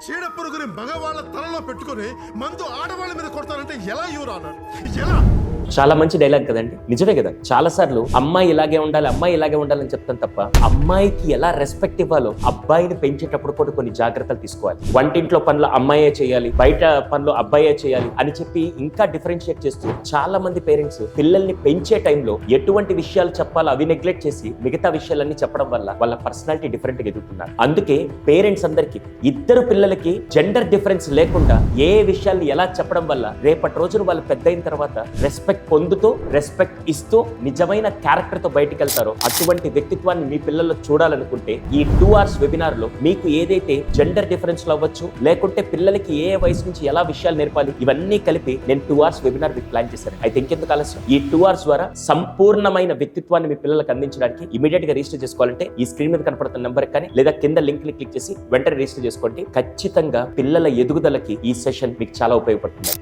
చీడ పురుగుని మగవాళ్ళ తలలో పెట్టుకుని మందు ఆడవాళ్ళ మీద కొడతానంటే ఎలా యూర్ ఆనర్? ఎలా? చాలా మంచి డైలాగ్ కదండి, నిజమే కదా. చాలా సార్లు అమ్మాయి ఇలాగే ఉండాలి, అమ్మాయి ఇలాగే ఉండాలని చెప్తాను తప్ప అమ్మాయికి ఎలా రెస్పెక్ట్ ఇవ్వాలో అబ్బాయిని పెంచేటప్పుడు కూడా కొన్ని జాగ్రత్తలు తీసుకోవాలి. వంటింట్లో పనులు అమ్మాయే చేయాలి, బయట పనులు అబ్బాయే చేయాలి అని చెప్పి ఇంకా డిఫరెన్షియేట్ చేస్తూ చాలా మంది పేరెంట్స్ పిల్లల్ని పెంచే టైంలో ఎటువంటి విషయాలు చెప్పాలో అవి నెగ్లెక్ట్ చేసి మిగతా విషయాలన్నీ చెప్పడం వల్ల వాళ్ళ పర్సనాలిటీ డిఫరెంట్ గా ఎదుగుతున్నారు. అందుకే పేరెంట్స్ అందరికీ ఇద్దరు పిల్లలకి జెండర్ డిఫరెన్స్ లేకుండా ఏ విషయాల్ని ఎలా చెప్పడం వల్ల రేపటి రోజున వాళ్ళు పెద్ద అయిన తర్వాత రెస్పెక్ట్ పొందుతూ రెస్పెక్ట్ ఇస్తూ నిజమైన క్యారెక్టర్ తో బయటికి వెళ్తారో అటువంటి వ్యక్తిత్వాన్ని మీ పిల్లల్లో చూడాలనుకుంటే ఈ 2 hours వెబినార్ లో మీకు ఏదైతే జెండర్ డిఫరెన్స్ లో అవ్వచ్చు, లేకుంటే పిల్లలకి ఏ వయసు నుంచి ఎలా విషయాలు నేర్పాలి, ఇవన్నీ కలిపి నేను 2 hours వెబినార్ మీకు ప్లాన్ చేశాను. అయితే ఇంకెందుకు ఆలస్యం, ఈ 2 hours ద్వారా సంపూర్ణమైన వ్యక్తిత్వాన్ని మీ పిల్లలకు అందించడానికి ఇమీడియట్ గా రిజిస్టర్ చేసుకోవాలంటే ఈ స్క్రీన్ మీద కనపడుతున్న నెంబర్ కానీ లేదా కింద లింక్ ని క్లిక్ చేసి వెంటనే రిజిస్టర్ చేసుకోండి. ఖచ్చితంగా పిల్లల ఎదుగుదలకి ఈ సెషన్ మీకు చాలా ఉపయోగపడుతుంది.